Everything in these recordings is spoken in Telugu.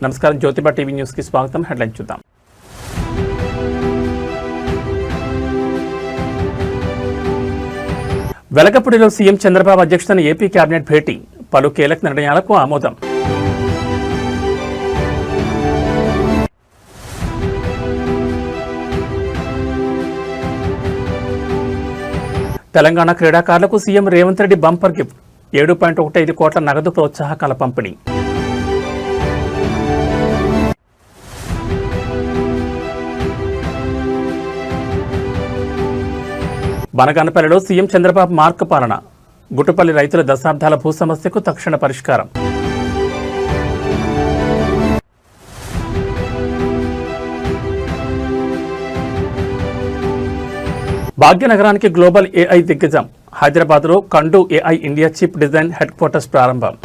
నమస్కారం, జ్యోతిబా టీవీ న్యూస్ కి స్వాగతం. హెడ్లైన్ చూద్దాం. వెలగపూడిలో సీఎం చంద్రబాబు అధ్యక్షతన ఏపీ కేబినెట్ భేటీ, పలు కీలక నిర్ణయాలకు ఆమోదం. తెలంగాణ క్రీడాకారులకు CM Revanth Reddy bumper gift, 7.15 కోట్ల నగదు ప్రోత్సాహకాల పంపిణీ. బనగానపల్లిలో సీఎం చంద్రబాబు మార్క్ పాలన, గుట్టుపల్లి రైతుల దశాబ్దాల భూ సమస్యకు తక్షణ పరిష్కారం. భాగ్యనగరానికి గ్లోబల్ ఏఐ దిగ్గజం, హైదరాబాద్లో కండు AI India chief design headquarters ప్రారంభం.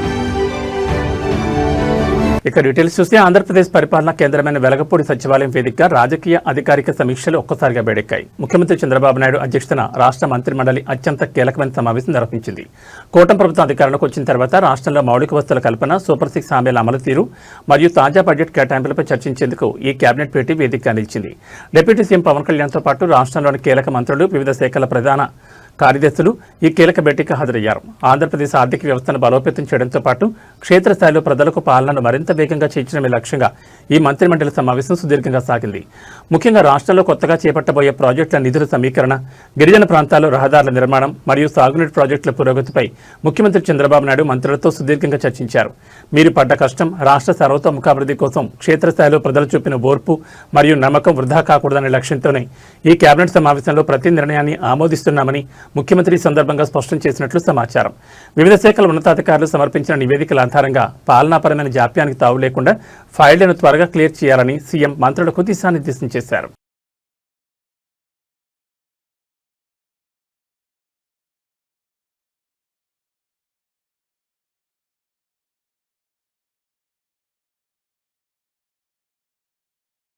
ఇక డీటెయిల్స్ చూస్తే ఆంధ్రప్రదేశ్ పరిపాలనా కేంద్రమైన వెలగపూడి సచివాలయం వేదికగా రాజకీయ అధికారిక సమీక్షలు ఒక్కసారిగా వేడెక్కాయి. ముఖ్యమంత్రి చంద్రబాబు నాయుడు అధ్యక్షతన రాష్ట్ర మంత్రిమండలి అత్యంత కీలకమైన సమావేశం నిర్వహించింది. కూటమి ప్రభుత్వం అధికారంలోకి వచ్చిన తర్వాత రాష్ట్రంలో మౌలిక వసతుల కల్పన, సూపర్ 6 హామీల అమలు తీరు మరియు తాజా బడ్జెట్ కేటాయింపులపై చర్చించేందుకు ఈ కేబినెట్ భేటీ వేదికగా నిలిచింది. డిప్యూటీ సీఎం పవన్ కళ్యాణ్తో పాటు రాష్ట్రంలోని కీలక మంత్రులు, వివిధ శాఖల ప్రధాన కార్యదర్శులు ఈ కీలక భేటీకి హాజరయ్యారు. ఆంధ్రప్రదేశ్ ఆర్థిక వ్యవస్థను బలోపేతం చేయడంతో పాటు క్షేత్రస్థాయిలో ప్రజలకు పాలనను మరింత వేగంగా చేర్చడమే లక్ష్యంగా ఈ మంత్రిమండలి సమావేశం సుదీర్ఘంగా సాగింది. ముఖ్యంగా రాష్ట్రంలో కొత్తగా చేపట్టబోయే ప్రాజెక్టుల నిధుల సమీకరణ, గిరిజన ప్రాంతాల్లో రహదారుల నిర్మాణం మరియు సాగునీటి ప్రాజెక్టుల పురోగతిపై ముఖ్యమంత్రి చంద్రబాబు నాయుడు మంత్రులతో సుదీర్ఘంగా చర్చించారు. మీరు పడ్డ కష్టం, రాష్ట్ర సర్వతోముఖాభివృద్ధి కోసం క్షేత్రస్థాయిలో ప్రజలు చూపిన ఓర్పు మరియు నమ్మకం వృధా కాకూడదనే లక్ష్యంతోనే ఈ కేబినెట్ సమావేశంలో ప్రతి నిర్ణయాన్ని ఆమోదిస్తున్నామని ముఖ్యమంత్రి సందర్భంగా స్పష్టం చేసినట్లు సమాచారం. వివిధ శాఖల ఉన్నతాధికారులు సమర్పించిన నివేదికల ఆధారంగా పాలనాపరమైన జాప్యానికి తావు లేకుండా ఫైళ్లను త్వరగా క్లియర్ చేయాలని సీఎం మంత్రులకు దిశానిర్దేశం చేశారు.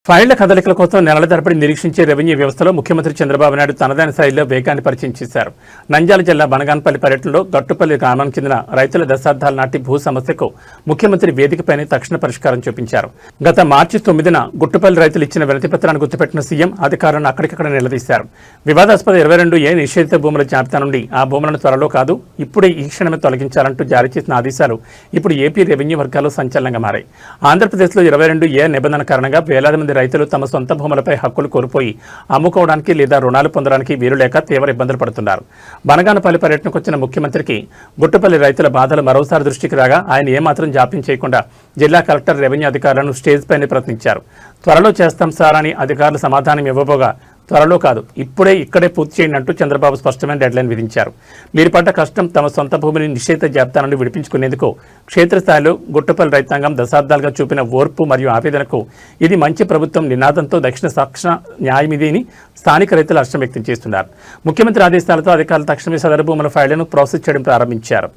ఫైళ్ల కదలికల కోసం నెలల తరబడి నిరీక్షించే రెవెన్యూ వ్యవస్థలో ముఖ్యమంత్రి చంద్రబాబు నాయుడు తనదైన శైలిలో వేగాన్ని పరిచయం చేశారు. నంద్యాల జిల్లా బనగానపల్లి పర్యటనలో గట్టుపల్లి గ్రామానికి చెందిన రైతుల దశాబ్దాల నాటి భూ సమస్యకు ముఖ్యమంత్రి వేదికపైనే తక్షణ పరిష్కారం చూపించారు. గత మార్చి 9న గుట్టుపల్లి రైతులు ఇచ్చిన వినతి పత్రాన్ని గుర్తుపెట్టిన సీఎం అధికారులను అక్కడికక్కడ నిలదీశారు. వివాదాస్పద 22A నిషేధిత భూముల జాబితా నుండి ఆ భూములను త్వరలో కాదు, ఇప్పుడే ఈ క్షణమే తొలగించాలంటూ జారీ చేసిన ఆదేశాలు ఇప్పుడు ఏపీ రెవెన్యూ వర్గాల్లో సంచలనంగా మారాయి. ఆంధ్రప్రదేశ్లో 22A నిబంధన కారణంగా వేలాది మంది రైతులు తమ సొంత భూములపై హక్కులు కోల్పోయి అమ్ముకోవడానికి లేదా రుణాలు పొందడానికి వీలు లేక తీవ్ర ఇబ్బందులు పడుతున్నారు. బనగానపల్లి పర్యటనకు వచ్చిన ముఖ్యమంత్రికి గుట్టుపల్లి రైతుల బాధలు మరోసారి దృష్టికి రాగా ఆయన ఏమాత్రం జాప్యం చేయకుండా జిల్లా కలెక్టర్, రెవెన్యూ అధికారులను స్టేజ్ పైనే ప్రశ్నించారు. త్వరలో చేస్తాం సార్ అని అధికారులు సమాధానం ఇవ్వబోగా త్వరలో కాదు, ఇప్పుడే ఇక్కడే పూర్తి చేయండి అంటూ చంద్రబాబు స్పష్టమైన డెడ్లైన్ విధించారు. మీరు పడ్డ కష్టం, తమ సొంత భూమిని నిషేధ జాబితా నుండి విడిపించుకునేందుకు క్షేత్రస్థాయిలో గుట్టుపల్లి రైతాంగం దశాబ్దాలుగా చూపిన ఓర్పు మరియు ఆవేదనకు ఇది మంచి ప్రభుత్వం నినాదంతో దక్షిణ సాక్ష న్యాయమిదిని స్థానిక రైతులు హర్షం వ్యక్తం చేస్తున్నారు. ముఖ్యమంత్రి ఆదేశాలతో అధికారులు తక్షణమే సదరు భూముల ఫైళ్లను ప్రాసెస్ చేయడం ప్రారంభించారు.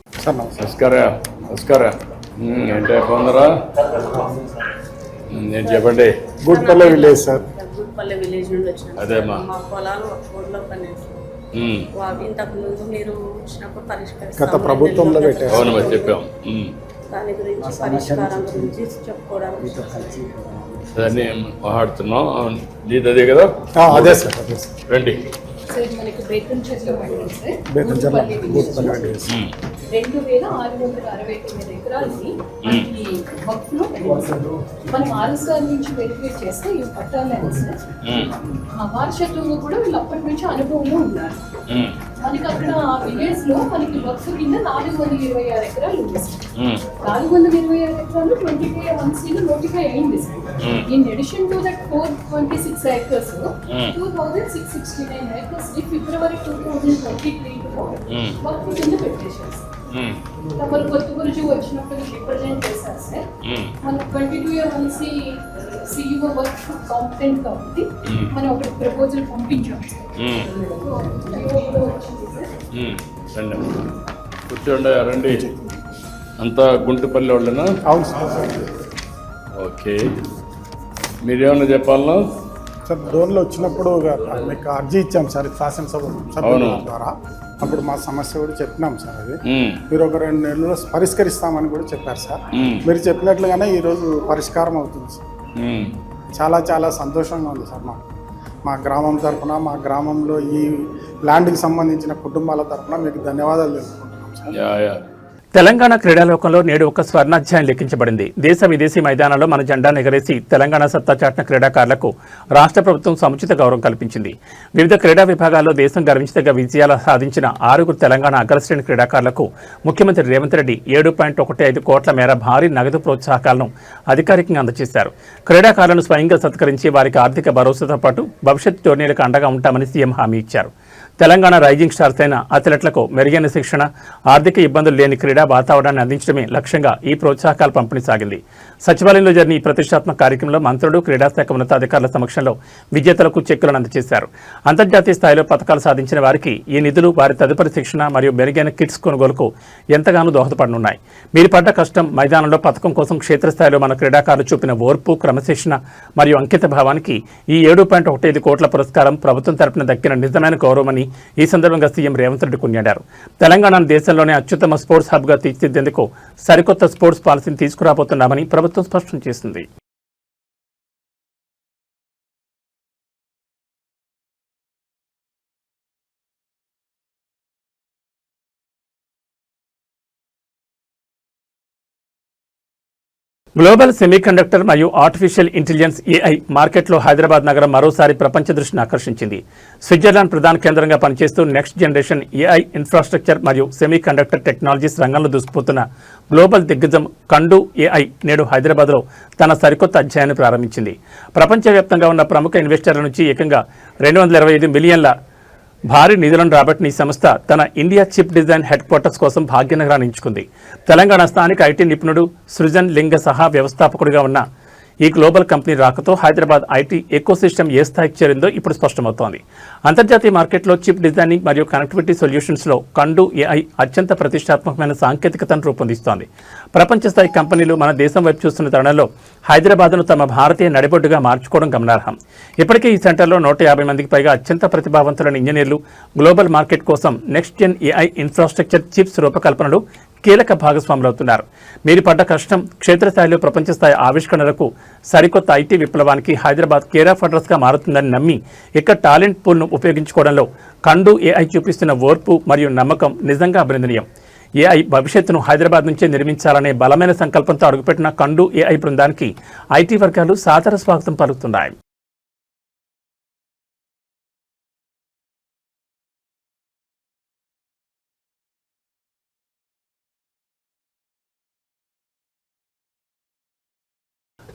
చెప్పండి. గుట్పల్లి విలేజ్ సార్. గుట్పల్లి విలేజ్ నుండి వచ్చిన మా పొలాలు ఊర్లో ఇంతకు ముందు మీరు వచ్చినప్పుడు గత ప్రభుత్వంలో పెట్టారు. చెప్పాం. దాని గురించి పరిష్కారం గురించి చెప్పుకోవడానికి మాట్లాడుతున్నాం. అదే కదా, అదే సార్. రండి. మనకి బేతంచెర్ల మండలం సార్, 2669 ఎకరాలని మనకి వక్ఫ్లో మనం ఆర్ఎస్ఆర్ నుంచి వెరిఫై చేస్తే ఇవి పట్టాలని సార్. వారసత్వంగా కూడా వీళ్ళు అప్పటి నుంచి అనుభవంలో ఉన్నారు. మనకి అక్కడ విలేజ్ లో మనకి వక్ఫ్ కింద 426 ఎకరాలు ఉంది సార్. 426 ఎకరాలు 20K1C నోటిఫై అయింది sir. In addition to that 426 acres 2669 acres ఫిబ్రవరి 2023లో వక్ఫ్ కింద పెట్టేశారు సార్. తమరు కొత్త గురించి వచ్చినప్పుడు రిప్రజెంట్ చేశారు సార్. మన 22A1C CEO వర్క్ కాంపిటెంట్ కాబట్టి మనం ఒక ప్రపోజల్ పంపించాం సార్. కూర్చోండి, రండి. అంతా గుంటుపల్లి వాళ్ళేనా? అవును సార్. ఓకే, మీరేమన్నా చెప్పాలన్నా సార్? డోన్లో వచ్చినప్పుడు మీకు అర్జీ ఇచ్చాం సార్ శాసనసభ సభ్యుల ద్వారా. అప్పుడు మా సమస్య కూడా చెప్పినాం సార్ అది. ఉమ్, మీరు ఒక 2 నెలల్లో పరిష్కరిస్తామని కూడా చెప్పారు సార్. ఉమ్, మీరు చెప్పినట్లుగానే ఈరోజు పరిష్కారం అవుతుంది సార్. ఉమ్. చాలా చాలా సంతోషంగా ఉంది సార్ మాకు. మా గ్రామం తరఫున, మా గ్రామంలో ఈ ల్యాండ్కి సంబంధించిన కుటుంబాల తరఫున మీకు ధన్యవాదాలు తెలుపుకుంటున్నాం సార్. యా యా తెలంగాణ క్రీడాలోకంలో నేడు ఒక స్వర్ణాధ్యాయం లిఖించబడింది. దేశ విదేశీ మైదానాల్లో మన జెండా ఎగరేసి తెలంగాణ సత్తా చాటిన క్రీడాకారులకు రాష్ట్ర ప్రభుత్వం సముచిత గౌరవం కల్పించింది. వివిధ క్రీడా విభాగాల్లో దేశం గర్వించదగ్గ విజయాలు సాధించిన 6 తెలంగాణ అగ్రశ్రేణి క్రీడాకారులకు ముఖ్యమంత్రి రేవంత్ రెడ్డి 7.15 కోట్ల మేర భారీ నగదు ప్రోత్సాహకాలను అధికారికంగా అందజేశారు. క్రీడాకారులను స్వయంగా సత్కరించి వారికి ఆర్థిక భరోసాతో పాటు భవిష్యత్ టోర్నీలకు అండగా ఉంటామని సీఎం హామీ ఇచ్చారు. తెలంగాణ రైజింగ్ స్టార్స్ అయిన అథ్లెట్లకు మెరుగైన శిక్షణ, ఆర్థిక ఇబ్బందులు లేని క్రీడా వాతావరణాన్ని అందించడమే లక్ష్యంగా ఈ ప్రోత్సాహకాల పంపిణీ సాగింది. సచివాలయంలో జరిగిన ఈ ప్రతిష్టాత్మక కార్యక్రమంలో మంత్రులు, క్రీడాశాఖ ఉన్నతాధికారుల సమక్షంలో విజేతలకు చెక్కులను అందజేశారు. అంతర్జాతీయ స్థాయిలో పథకాలు సాధించిన వారికి ఈ నిధులు వారి తదుపరి శిక్షణ మరియు మెరుగైన కిట్స్ కొనుగోలుకు ఎంతగానో దోహదపడనున్నాయి. మీరు పడ్డ కష్టం, మైదానంలో పథకం కోసం క్షేత్రస్థాయిలో మన క్రీడాకారులు చూపిన ఓర్పు, క్రమశిక్షణ మరియు అంకిత భావానికి ఈ 7.15 కోట్ల పురస్కారం ప్రభుత్వం తరపున దక్కిన నిజమైన గౌరవమని ఈ సందర్భంగా సీఎం రేవంత్ రెడ్డి కొనియాడారు. తెలంగాణ దేశంలోనే అత్యుత్తమ స్పోర్ట్స్ హబ్గా తీర్చిదిద్దేందుకు సరికొత్త స్పోర్ట్స్ పాలసీని తీసుకురాబోతున్నామని ప్రభుత్వం స్పష్టం చేసింది. గ్లోబల్ సెమీకండక్టర్ మరియు ఆర్టిఫిషియల్ ఇంటెలిజెన్స్ ఏఐ మార్కెట్లో హైదరాబాద్ నగరం మరోసారి ప్రపంచ దృష్టిని ఆకర్షించింది. స్విట్జర్లాండ్ ప్రధాన కేంద్రంగా పనిచేస్తూ నెక్స్ట్ జనరేషన్ ఏఐ ఇన్ఫ్రాస్ట్రక్చర్ మరియు సెమీకండక్టర్ టెక్నాలజీస్ రంగంలో దూసుకుపోతున్న గ్లోబల్ దిగ్గజం కండు ఏఐ నేడు హైదరాబాద్లో తన సరికొత్త అధ్యాయాన్ని ప్రారంభించింది. ప్రపంచవ్యాప్తంగా ఉన్న ప్రముఖ ఇన్వెస్టర్ల నుంచి ఏకంగా 225 మిలియన్ల భారీ నిధులను రాబట్టిన ఈ సంస్థ తన India chip design head quarters కోసం భాగ్యనగరాన్ని ఎంచుకుంది. తెలంగాణ స్థానిక ఐటీ నిపుణుడు సృజన్ లింగ సహా వ్యవస్థాపకుడిగా ఉన్న ఈ గ్లోబల్ కంపెనీ రాకతో హైదరాబాద్ ఐటీ ఎకోసిస్టమ్ ఏ స్థాయికి చేరిందో ఇప్పుడు స్పష్టమవుతోంది. అంతర్జాతీయ మార్కెట్లో చిప్ డిజైనింగ్ మరియు కనెక్టివిటీ సొల్యూషన్స్లో కండు ఏఐ అత్యంత ప్రతిష్టాత్మకమైన సాంకేతికతను రూపొందిస్తోంది. ప్రపంచ స్థాయి కంపెనీలు మన దేశం వైపు చూస్తున్న తరుణంలో హైదరాబాద్ను తమ భారతీయ నడిబొడ్డుగా మార్చుకోవడం గమనార్హం. ఇప్పటికే ఈ సెంటర్లో 150 మందికి పైగా అత్యంత ప్రతిభావంతులైన ఇంజనీర్లు గ్లోబల్ మార్కెట్ కోసం next gen AI infrastructure chips రూపకల్పనలో కీలక భాగస్వాములవుతున్నారు. మీరు పడ్డ కష్టం, క్షేత్రస్థాయిలో ప్రపంచ స్థాయి ఆవిష్కరణలకు సరికొత్త ఐటీ విప్లవానికి హైదరాబాద్ కేర్ ఆఫ్ అడ్రస్గా మారుతుందని నమ్మి ఇక్కడ టాలెంట్ పూల్ను ఉపయోగించుకోవడంలో కండు ఏఐ చూపిస్తున్న ఓర్పు మరియు నమ్మకం నిజంగా అభినందనీయం. ఏఐ భవిష్యత్తును హైదరాబాద్ నుంచే నిర్మించాలనే బలమైన సంకల్పంతో అడుగుపెట్టిన కండు ఏఐ బృందానికి ఐటీ వర్గాలు సాదర స్వాగతం పలుకుతున్నాయి.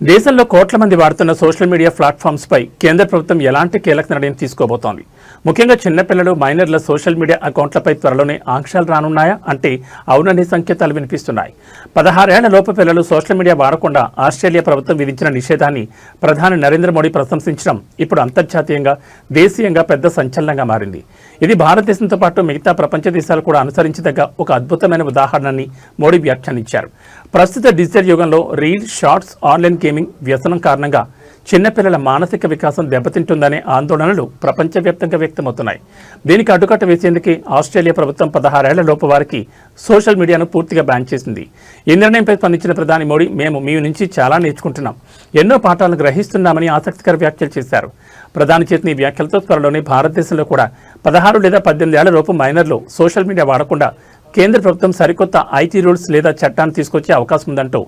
దేశంలో కోట్ల మంది వాడుతున్న సోషల్ మీడియా ప్లాట్ఫామ్స్ పై కేంద్ర ప్రభుత్వం ఎలాంటి కీలక నిర్ణయం తీసుకోబోతోంది? ముఖ్యంగా చిన్నపిల్లలు, మైనర్ల సోషల్ మీడియా అకౌంట్లపై త్వరలోనే ఆంక్షలు రానున్నాయా అంటే అవుననే సంకేతాలు వినిపిస్తున్నాయి. 16 ఏళ్ల లోపు పిల్లలు సోషల్ మీడియా వాడకుండా ఆస్ట్రేలియా ప్రభుత్వం విధించిన నిషేధాన్ని ప్రధాని నరేంద్ర మోడీ ప్రశంసించడం ఇప్పుడు అంతర్జాతీయంగా, దేశీయంగా పెద్ద సంచలనంగా మారింది. ఇది భారతదేశంతో పాటు మిగతా ప్రపంచ దేశాలు కూడా అనుసరించదగ్గ ఒక అద్భుతమైన ఉదాహరణని మోడీ వ్యాఖ్యానించారు. ప్రస్తుత డిజిటల్ యుగంలో రీల్, షార్ట్స్, ఆన్లైన్ గేమింగ్ వ్యసనం కారణంగా చిన్నపిల్లల మానసిక వికాసం దెబ్బతింటుందనే ఆందోళనలు ప్రపంచవ్యాప్తంగా వ్యక్తమవుతున్నాయి. దీనికి అడ్డుకట్ట వేసేందుకే ఆస్ట్రేలియా ప్రభుత్వం 16 ఏళ్ల లోపు వారికి సోషల్ మీడియాను పూర్తిగా బ్యాన్ చేసింది. ఈ నిర్ణయంపై స్పందించిన ప్రధాని మోడీ, మేము మీ నుంచి చాలా నేర్చుకుంటున్నాం, ఎన్నో పాఠాలను గ్రహిస్తున్నామని ఆసక్తికర వ్యాఖ్యలు చేశారు. ప్రధాని చేసిన ఈ వ్యాఖ్యలతో త్వరలోనే భారతదేశంలో కూడా 16 లేదా 18 ఏళ్ల లోపు మైనర్లు సోషల్ మీడియా వాడకుండా కేంద్ర ప్రభుత్వం సరికొత్త ఐటీ రూల్స్ లేదా చట్టాన్ని తీసుకొచ్చే అవకాశం ఉందంటూ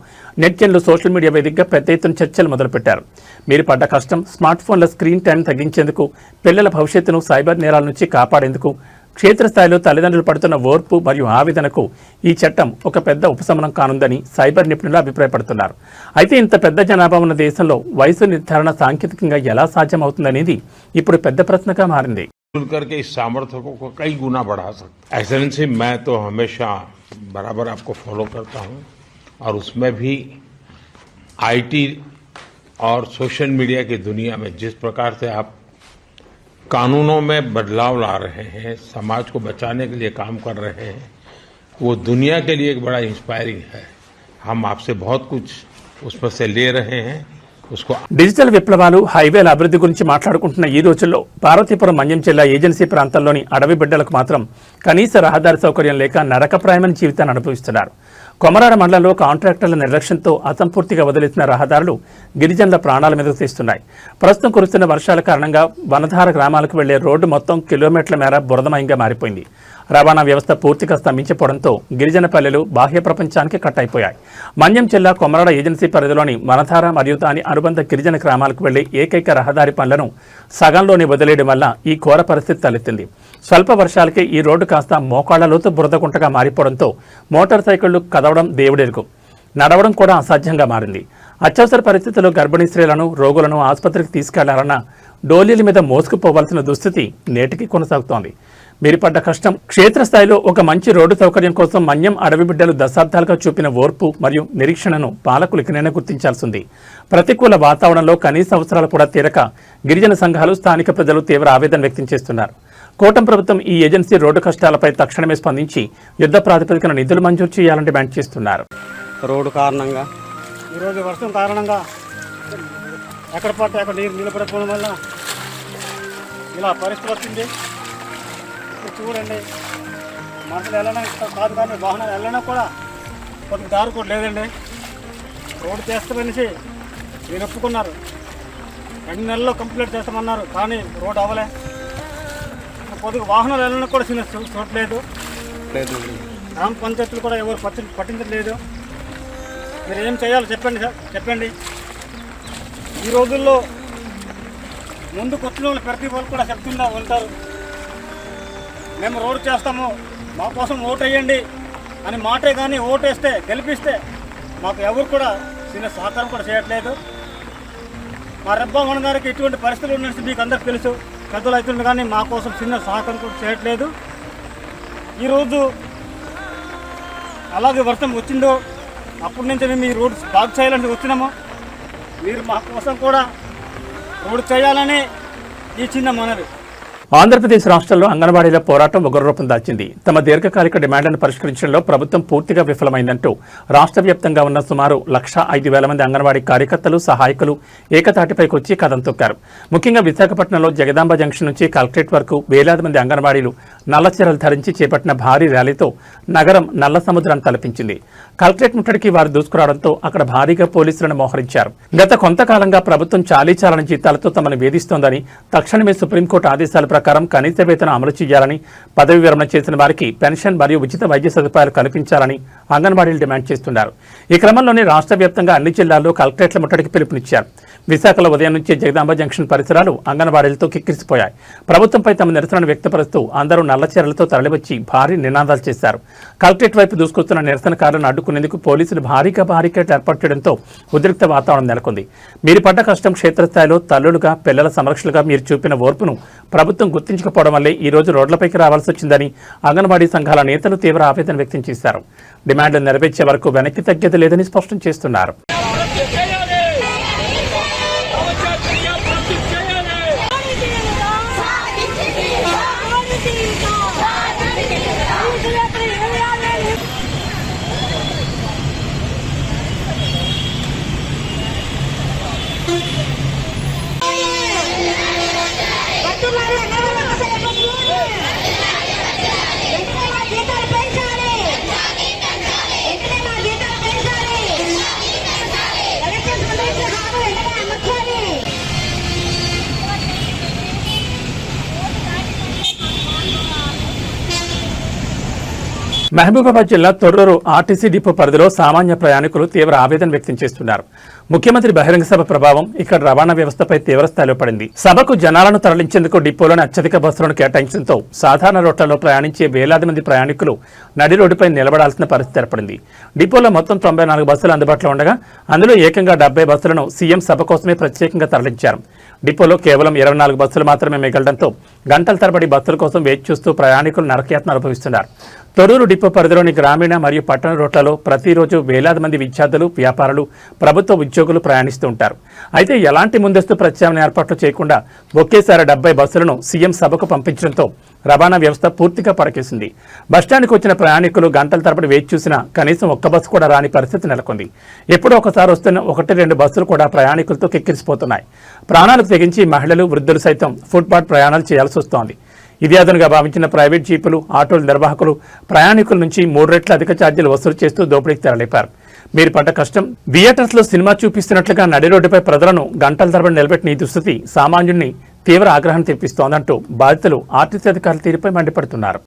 నెటిజన్లు సోషల్ మీడియా వేదికగా పెద్ద ఎత్తున చర్చలు మొదలుపెట్టారు. మీరు పడ్డ కష్టం, స్మార్ట్ ఫోన్ల స్క్రీన్ టైం తగ్గించేందుకు, పిల్లల భవిష్యత్తును సైబర్ నేరాల నుంచి కాపాడేందుకు, క్షేత్రస్థాయిలో తల్లిదండ్రులు పడుతున్న ఓర్పు మరియు ఆవేదనకు ఈ చట్టం ఒక పెద్ద ఉపశమనం కానుందని సైబర్ నిపుణులు అభిప్రాయపడుతున్నారు. అయితే ఇంత పెద్ద జనాభా ఉన్న దేశంలో వయసు నిర్ధారణ సాంకేతికంగా ఎలా సాధ్యమవుతుందనేది ఇప్పుడు పెద్ద ప్రశ్నగా మారింది. करके इस सामर्थ्य को कई गुना बढ़ा सकते। एक्सेलेंसी, मैं तो हमेशा बराबर आपको फॉलो करता हूं और उसमें भी आईटी और सोशल मीडिया की दुनिया में जिस प्रकार से आप कानूनों में बदलाव ला रहे हैं, समाज को बचाने के लिए काम कर रहे हैं, वो दुनिया के लिए एक बड़ा इंस्पायरिंग है। हम आपसे बहुत कुछ उसमें से ले रहे हैं उसको డిజిటల్ విప్లవాలు హైవేల అభివృద్ధి గురించి మాట్లాడుకుంటున్న ఈ రోజుల్లో పార్వతీపురం మన్యం జిల్లా ఏజెన్సీ ప్రాంతాల్లోని అడవి బిడ్డలకు మాత్రం కనీస రహదారి సౌకర్యం లేక నరకప్రాయమైన జీవితాన్ని అనుభవిస్తున్నారు. కొమరాడ మండలంలో కాంట్రాక్టర్ల నిర్లక్ష్యంతో అసంపూర్తిగా వదిలేసిన రహదారులు గిరిజనుల ప్రాణాల మీదకు తీస్తున్నాయి. ప్రస్తుతం కురుస్తున్న వర్షాల కారణంగా వనధార గ్రామాలకు వెళ్లే రోడ్డు మొత్తం కిలోమీటర్ల మేర బురదమయంగా మారిపోయింది. రవాణా వ్యవస్థ పూర్తిగా స్తంభించిపోవడంతో గిరిజన పల్లెలు బాహ్య ప్రపంచానికి కట్ అయిపోయాయి. మన్యం జిల్లా కొమరాడ ఏజెన్సీ పరిధిలోని వనధార మరియు దాని అనుబంధ గిరిజన గ్రామాలకు వెళ్లే ఏకైక రహదారి పనులను సగంలోనే వదిలేయడం వల్ల ఈ ఘోర పరిస్థితి తలెత్తింది. స్వల్ప వర్షాలకే ఈ రోడ్డు కాస్త మోకాళ్ల లోతు బురదగుంటగా మారిపోవడంతో మోటార్ సైకిళ్లు కదవడం దేవుడెరుగు, నడవడం కూడా అసాధ్యంగా మారింది. అత్యవసర పరిస్థితుల్లో గర్భిణీ స్త్రీలను, రోగులను ఆసుపత్రికి తీసుకెళ్లాలన్నా డోలీల మీద మోసుకుపోవాల్సిన దుస్థితి నేటికి కొనసాగుతోంది. మీరు పడ్డ కష్టం క్షేత్రస్థాయిలో ఒక మంచి రోడ్డు సౌకర్యం కోసం మన్యం అడవి బిడ్డలు దశాబ్దాలుగా చూపిన ఓర్పు మరియు నిరీక్షణను పాలకులు ఇకనైనా గుర్తించాల్సింది. ప్రతికూల వాతావరణంలో కనీస అవసరాలు కూడా తీరక గిరిజన సంఘాలు, స్థానిక ప్రజలు తీవ్ర ఆవేదన వ్యక్తం చేస్తున్నారు. కూటమి ప్రభుత్వం ఈ ఏజెన్సీ రోడ్డు కష్టాలపై తక్షణమే స్పందించి యుద్ధ ప్రాతిపదికన నిధులు మంజూరు చేయాలని డిమాండ్ చేస్తున్నారు. రోడ్డు కారణంగా ఈరోజు వర్షం కారణంగా ఎక్కడ పడితే అక్కడ నీరు నిలబడిపోవడం వల్ల ఇలా పరిస్థితి వచ్చింది. ఇప్పుడు చూడండి, మనుషులు వెళ్ళడం కాదు కానీ వాహనాలు వెళ్ళడం కూడా కొద్దిగా దారి కూడా లేదండి. రోడ్డు చేస్తామనేసి మీరు ఒప్పుకున్నారు, 2 నెలల్లో కంప్లీట్ చేస్తామన్నారు, కానీ రోడ్డు అవ్వలే. కొద్దిగా వాహనాలు వెళ్ళడం కూడా చిన్న చూడలేదు. గ్రామ పంచాయతీలు కూడా ఎవరు పట్టించట్లేదు. మీరు ఏం చేయాలో చెప్పండి సార్, చెప్పండి. ఈ రోజుల్లో ముందుకు వచ్చిన వాళ్ళు ప్రతి వాళ్ళు కూడా చెప్తుందా ఉంటారు, మేము రోడ్డు చేస్తాము, మా కోసం ఓటు వేయండి అని మాటే కానీ ఓటేస్తే గెలిపిస్తే మాకు ఎవరు కూడా చిన్న సహకారం కూడా చేయట్లేదు. మా రెబ్బామణ గారికి ఇటువంటి పరిస్థితులు ఉన్నట్టు మీకు అందరికి తెలుసు, పెద్దలు అవుతుంది, కానీ మా కోసం చిన్న సహకారం కూడా చేయట్లేదు. ఈరోజు అలాగే వర్షం వచ్చిందో అప్పటి నుంచి మేము ఈ రోడ్డు బాగు చేయాలని వచ్చినాము. మీరు మా కోసం కూడా రోడ్డు చేయాలని ఈ చిన్న మనవి. ఆంధ్రప్రదేశ్ రాష్ట్రంలో అంగన్వాడీల పోరాటం ఉగ్రరూపం దాల్చింది. తమ దీర్ఘకాలిక డిమాండ్లను పరిష్కరించడంలో ప్రభుత్వం పూర్తిగా విఫలమైందంటూ రాష్ట్ర వ్యాప్తంగా ఉన్న సుమారు 1,05,000 మంది అంగన్వాడీ కార్యకర్తలు, సహాయకులు ఏకతాటిపైకి వచ్చి కథం తొక్కారు. ముఖ్యంగా విశాఖపట్నంలో జగదాంబ జంక్షన్ నుంచి కలెక్టరేట్ వరకు వేలాది మంది అంగన్వాడీలు నల్లచీరలు ధరించి చేపట్టిన భారీ ర్యాలీతో నగరం నల్ల సముద్రాన్ని తలపించింది. కలెక్టరేట్ ముట్టడికి వారు దూసుకురావడంతో అక్కడ భారీగా పోలీసులను మోహరించారు. గత కొంతకాలంగా ప్రభుత్వం చాలీచాలని జీతాలతో తమను వేధిస్తోందని, తక్షణమే సుప్రీంకోర్టు ఆదేశాల ప్రకారం కనీస వేతనం అమలు చేయాలని, పదవి విరమణ చేసిన వారికి పెన్షన్ మరియు ఉచిత వైద్య సదుపాయాలు కల్పించాలని అంగన్వాడీలు డిమాండ్ చేస్తున్నారు. ఈ క్రమంలోనే రాష్ట్ర వ్యాప్తంగా అన్ని జిల్లాల్లో కలెక్టరేట్ల ముట్టడికి పిలుపునిచ్చారు. విశాఖలో ఉదయం నుంచి జగదాంబ జంక్షన్ పరిసరాలు అంగన్వాడీలతో కిక్కిరిసిపోయాయి. ప్రభుత్వంపై తమ నిరసనను వ్యక్తపరుస్తూ అందరూ నల్లచీరలతో తరలివచ్చి భారీ నినాదాలు చేశారు. కలెక్టరేట్ వైపు దూసుకొస్తున్న నిరసనకారులను అడ్డుకునేందుకు పోలీసులు భారీగా బారికేడ్ ఏర్పాటు చేయడంతో ఉద్రిక్త వాతావరణం నెలకొంది. మీరు పడ్డ కష్టం క్షేత్రస్థాయిలో తల్లులుగా, పిల్లల సంరక్షణగా మీరు చూపిన ఓర్పును ప్రభుత్వం గుర్తించకపోవడం వల్లే ఈ రోజు రోడ్లపైకి రావాల్సి వచ్చిందని అంగన్వాడీ సంఘాల నేతలు తీవ్ర ఆవేదన వ్యక్తం చేశారు. డిమాండ్లు నెరవేర్చే వరకు వెనక్కి తగ్గేది లేదని స్పష్టం చేస్తున్నారు. మహబూబాబాద్ జిల్లా తొర్రూరు ఆర్టీసీ డిపో పరిధిలో సామాన్య ప్రయాణికులు తీవ్ర ఆవేదన వ్యక్తం చేస్తున్నారు. ముఖ్యమంత్రి బహిరంగ సభ ప్రభావం ఇక్కడ రవాణా వ్యవస్థపై తీవ్రస్థాయిలో పడింది. సభకు జనాలను తరలించేందుకు డిపోలోని అత్యధిక బస్సులను కేటాయించడంతో సాధారణ రోడ్లలో ప్రయాణించే వేలాది మంది ప్రయాణికులు నడి రోడ్డుపై నిలబడాల్సిన పరిస్థితి ఏర్పడింది. డిపోలో మొత్తం 94 బస్సులు అందుబాటులో ఉండగా అందులో ఏకంగా 70 బస్సులను సీఎం సభ కోసమే ప్రత్యేకంగా తరలించారు. డిపోలో కేవలం 24 బస్సులు మాత్రమే మిగలడంతో గంటల తరబడి బస్సుల కోసం వేచి చూస్తూ ప్రయాణికులు నరకయాతన అనుభవిస్తున్నారు. తొర్రూరు డిపో పరిధిలోని గ్రామీణ మరియు పట్టణ రోడ్లలో ప్రతిరోజు వేలాది మంది విద్యార్థులు, వ్యాపారులు, ప్రభుత్వ ఉద్యోగులు ప్రయాణిస్తూ ఉంటారు. అయితే ఎలాంటి ముందస్తు ప్రత్యామ్నాయ ఏర్పాట్లు చేయకుండా ఒకేసారి 70 బస్సులను సీఎం సభకు పంపించడంతో రవాణా వ్యవస్థ పూర్తిగా పడకేసింది. బస్టాండ్కి వచ్చిన ప్రయాణికులు గంటల తరబడి వేచి చూసినా కనీసం ఒక్క బస్సు కూడా రాని పరిస్థితి నెలకొంది. ఎప్పుడో ఒకసారి వస్తున్న 1-2 బస్సులు కూడా ప్రయాణికులతో కిక్కిరిసిపోతున్నాయి. ప్రాణాలకు తెగించి మహిళలు, వృద్ధులు సైతం ఫుట్పాత్ ప్రయాణాలు చేయాల్సి వస్తోంది. ఇది అదనుగా భావించిన ప్రైవేట్ జీపులు, ఆటోల నిర్వాహకులు ప్రయాణికుల నుంచి 3 రెట్ల అధిక ఛార్జీలు వసూలు చేస్తూ దోపిడీకి తెరలేపారు. మీరు పడ్డ కష్టం థియేటర్స్ లో సినిమా చూపిస్తున్నట్లుగా నడి రోడ్డుపై ప్రజలను గంటల తరబడి నిలబెట్టిన ఈ దుస్థితి సామాన్యుడిని తీవ్ర ఆగ్రహం తెప్పిస్తోందంటూ బాధితులు ఆర్టీసీ అధికారుల తీరుపై మండిపడుతున్నారు.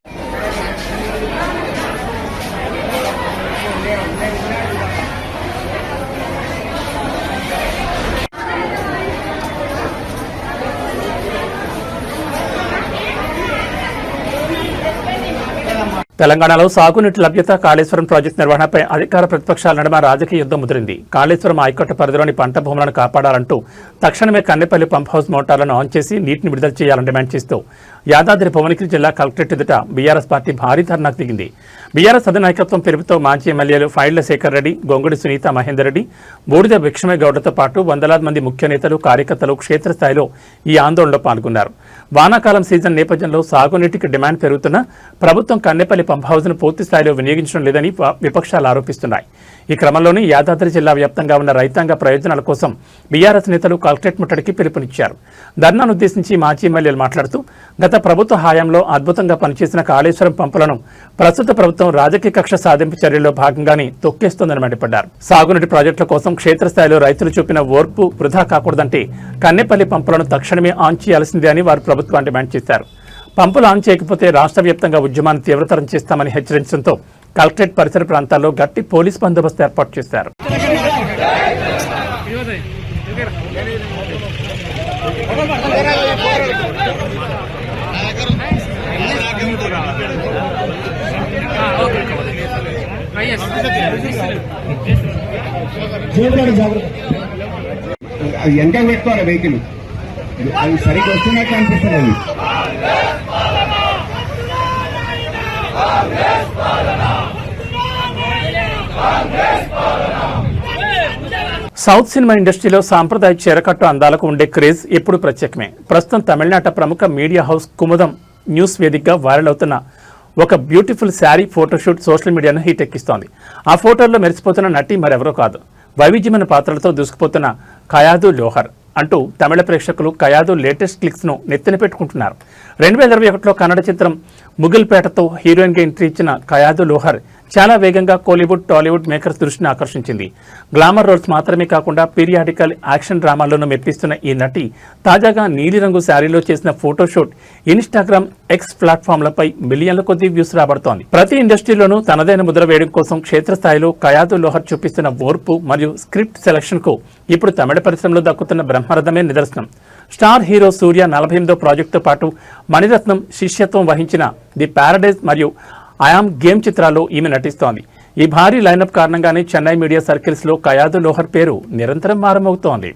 తెలంగాణలో సాగునీటి లభ్యత, కాళేశ్వరం ప్రాజెక్టు నిర్వహణపై అధికార ప్రతిపక్షాల నడుమ రాజకీయ యుద్ధం ముదిరింది. కాళేశ్వరం ఆయకట్టు పరిధిలోని పంట భూములను కాపాడాలంటూ తక్షణమే కన్నెపల్లి పంప్ హౌస్ మోటార్లను ఆన్ చేసి నీటిని విడుదల చేయాలని డిమాండ్ చేస్తూ యాదాద్రి భువనగిరి జిల్లా కలెక్టరేట్ ఎదుట బీఆర్ఎస్ పార్టీ భారీ ధర్నాకు దిగింది. బీఆర్ఎస్ అధినాయకత్వం పిలుపుతో మాజీ ఎమ్మెల్యేలు ఫైళ్ల శేఖర్ రెడ్డి, గొంగుడి సునీత మహేందర్ రెడ్డి, బూడిద విక్షమే గౌడతో పాటు వందలాది మంది ముఖ్య నేతలు, కార్యకర్తలు క్షేత్రస్థాయిలో ఈ ఆందోళనలో పాల్గొన్నారు. వానాకాలం సీజన్ నేపథ్యంలో సాగునీటికి డిమాండ్ పెరుగుతున్నా ప్రభుత్వం కన్నెపల్లి పంప్ హౌస్ను పూర్తి స్థాయిలో వినియోగించడం లేదని విపక్షాలు ఆరోపిస్తున్నాయి. ఈ క్రమంలోనే యాదాద్రి జిల్లా వ్యాప్తంగా ఉన్న రైతాంగ ప్రయోజనాల కోసం బీఆర్ఎస్ నేతలు కలెక్టరేట్ ముట్టడికి పిలుపునిచ్చారు. ధర్నాను ఉద్దేశించి మాజీ ఎమ్మెల్యేలు మాట్లాడుతూ గత ప్రభుత్వ హయాంలో అద్భుతంగా పనిచేసిన కాళేశ్వరం పంపులను ప్రస్తుత ప్రభుత్వం రాజకీయ కక్ష సాధింపు చర్యల్లో భాగంగానే తొక్కేస్తోందని మండిపడ్డారు. సాగునీటి ప్రాజెక్టుల కోసం క్షేత్రస్థాయిలో రైతులు చూపిన ఓర్పు వృధా కాకూడదంటే కన్నెపల్లి పంపులను తక్షణమే ఆన్ చేయాల్సిందే అని వారు ప్రభుత్వాన్ని డిమాండ్ చేశారు. పంపులు ఆన్ చేయకపోతే రాష్ట్ర వ్యాప్తంగా ఉద్యమాన్ని తీవ్రతరం చేస్తామని హెచ్చరించడంతో కలెక్టరేట్ పరిసర ప్రాంతాల్లో గట్టి పోలీస్ బందోబస్తు ఏర్పాటు చేశారు. ఎంత పెట్టుకోవాలి వెహికల్ అవి సరిగ్గా వస్తున్నట్టు అనిపిస్తుంది. సౌత్ సినిమా ఇండస్ట్రీలో సాంప్రదాయ చీరకట్టు అందాలకు ఉండే క్రేజ్ ఎప్పుడు ప్రత్యేకమే. ప్రస్తుతం తమిళనాట ప్రముఖ మీడియా హౌస్ కుముదం న్యూస్ వేదికగా వైరల్ అవుతున్న ఒక బ్యూటిఫుల్ శారీ ఫోటోషూట్ సోషల్ మీడియాను హీట్ ఎక్కిస్తోంది. ఆ ఫోటోల్లో మెరిసిపోతున్న నటి మరెవరో కాదు, వైవిధ్యమైన పాత్రలతో దూసుకుపోతున్న కయాదు లోహర్ అంటూ తమిళ ప్రేక్షకులు కయాదు లేటెస్ట్ క్లిక్స్ ను నెత్తిన పెట్టుకుంటున్నారు. 2021లో కన్నడ చిత్రం ముగిల్పేటతో హీరోయిన్ గా ఎంట్రీ ఇచ్చిన కయాదు లోహర్ చాలా వేగంగా కోలీవుడ్, టాలీవుడ్ మేకర్స్ దృష్టిని ఆకర్షించింది. గ్లామర్ రోల్స్ మాత్రమే కాకుండా పీరియాడికల్ యాక్షన్ డ్రామాల్లోనూ మెప్పిస్తున్న ఈ నటి తాజాగా నీలిరంగు శారీలో చేసిన ఫోటోషూట్ ఇన్స్టాగ్రామ్, ఎక్స్ ప్లాట్ఫామ్లపై మిలియన్ల కొద్దీ వ్యూస్ రాబడుతోంది. ప్రతి ఇండస్ట్రీలోనూ తనదైన ముద్ర వేయడం కోసం క్షేత్రస్థాయిలో కయాదు లోహర్ చూపిస్తున్న ఓర్పు మరియు స్క్రిప్ట్ సెలక్షన్ కు ఇప్పుడు తమిళ పరిశ్రమలో దక్కుతున్న బ్రహ్మరథమే నిదర్శనం. స్టార్ హీరో సూర్య 48వ ప్రాజెక్టుతో పాటు మణిరత్నం శిష్యత్వం వహించిన ది ప్యారడైజ్ మరియు ఐయామ్ గేమ్ చిత్రాల్లో ఈమె నటిస్తోంది. ఈ భారీ లైనప్ కారణంగానే చెన్నై మీడియా సర్కిల్స్ లో కయాదు లోహర్ పేరు నిరంతరం మారమవుతోంది.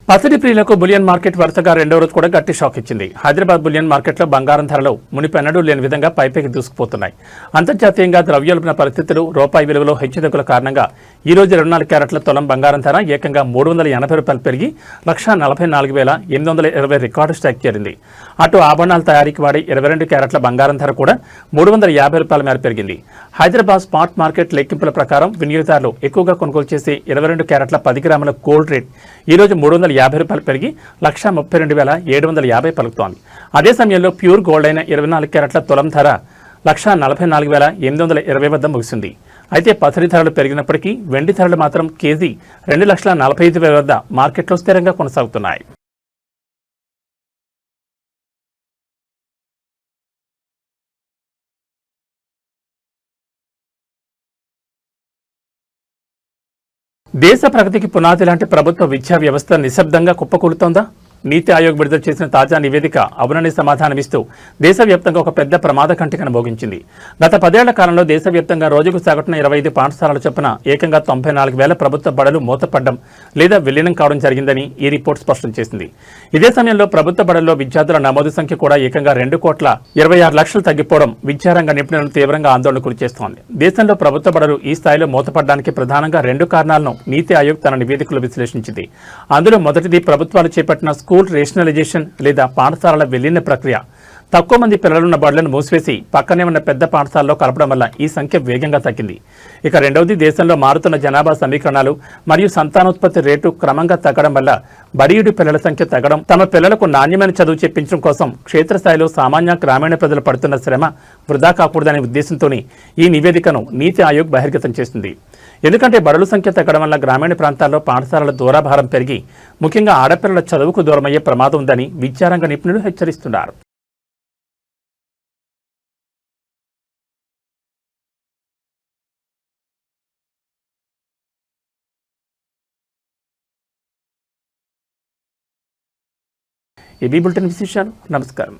పసిడి ప్రియులకు బులియన్ మార్కెట్ వరుసగా 2వ రోజు కూడా గట్టి షాక్ ఇచ్చింది. హైదరాబాద్ బులియన్ మార్కెట్లో బంగారం ధరలు మునిపెన్నడూ లేని విధంగా పైపైకి దూసుకుపోతున్నాయి. అంతర్జాతీయంగా ద్రవ్యోల్బణ పరిస్థితులు, రూపాయి విలువలో హెచ్చుతగ్గుల కారణంగా ఈ రోజు 24 క్యారెట్ల తులం బంగారం ధర ఏకంగా $380 పెరిగి 1,44,820 రికార్డు స్ట్రైక్ చేరింది. అటు ఆభరణాల తయారీకి వాడే 22 క్యారెట్ల బంగారం ధర కూడా $350 మేర పెరిగింది. హైదరాబాద్ స్పాట్ మార్కెట్ లెక్కింపుల ప్రకారం వినియోగదారులు ఎక్కువగా కొనుగోలు చేసే 22 క్యారెట్ల 10 గ్రాముల గోల్డ్ రేట్ ఈ రోజు $350 పెరిగి 1,32,750 పలుకుతోంది. అదే సమయంలో ప్యూర్ గోల్డ్ అయిన 24 క్యారెట్ల తులం ధర 1,44,820 వద్ద ముగిసింది. అయితే పసిడి ధరలు పెరిగినప్పటికీ వెండి ధరలు మాత్రం కేజీ 2,45,000 వద్ద మార్కెట్లో స్థిరంగా కొనసాగుతున్నాయి. దేశ ప్రగతికి పునాది లాంటి ప్రభుత్వ విద్యా వ్యవస్థ నిశ్శబ్దంగా కుప్పకూలుతోందా? నీతి ఆయోగ్ విడుదల చేసిన తాజా నివేదిక అవునని సమాధానమిస్తూ దేశవ్యాప్తంగా ఒక పెద్ద ప్రమాద కంటికను మోగించింది. గత 10 ఏళ్ల కాలంలో దేశవ్యాప్తంగా రోజుకు సగటున 25 పాఠశాలల చొప్పున ఏకంగా 94,000 ప్రభుత్వ బడులు మూతపడ్డం లేదా విలీనం కావడం జరిగిందని ఈ రిపోర్ట్ స్పష్టం చేసింది. ఇదే సమయంలో ప్రభుత్వ బడుల్లో విద్యార్థుల నమోదు సంఖ్య కూడా ఏకంగా 2,26,00,000 తగ్గిపోవడం విద్యారంగ నిపుణులను తీవ్రంగా ఆందోళనకు గురిచేస్తోంది. దేశంలో ప్రభుత్వ బడులు ఈ స్థాయిలో మూతపడడానికి ప్రధానంగా 2 కారణాలను నీతి ఆయోగ్ తన నివేదికలో విశ్లేషించింది. అందులో మొదటిది ప్రభుత్వాలు చేపట్టిన స్కూల్ రేషనలైజేషన్ లేదా పాఠశాలల విలీన ప్రక్రియ. తక్కువ మంది పిల్లలున్న బడులను మూసివేసి పక్కనే ఉన్న పెద్ద పాఠశాలలో కలపడం వల్ల ఈ సంఖ్య వేగంగా తగ్గింది. ఇక రెండవది దేశంలో మారుతున్న జనాభా సమీకరణాలు మరియు సంతానోత్పత్తి రేటు క్రమంగా తగ్గడం వల్ల బడియుడి పిల్లల సంఖ్య తగ్గడం, తమ పిల్లలకు నాణ్యమైన చదువు చెప్పించడం కోసం క్షేత్రస్థాయిలో సామాన్య గ్రామీణ ప్రజలు పడుతున్న శ్రమ వృధా కాకూడదనే ఉద్దేశంతోనే ఈ నివేదికను నీతి ఆయోగ్ బహిర్గతం చేసింది. ఎందుకంటే బడుల సంఖ్య తగ్గడం వల్ల గ్రామీణ ప్రాంతాల్లో పాఠశాలల దూరాభారం పెరిగి ముఖ్యంగా ఆడపిల్లల చదువుకు దూరమయ్యే ప్రమాదం ఉందని విద్యారంగ నిపుణులు హెచ్చరిస్తున్నారు. ఏబీ బులెటిన్ విశేషాలు. నమస్కారం.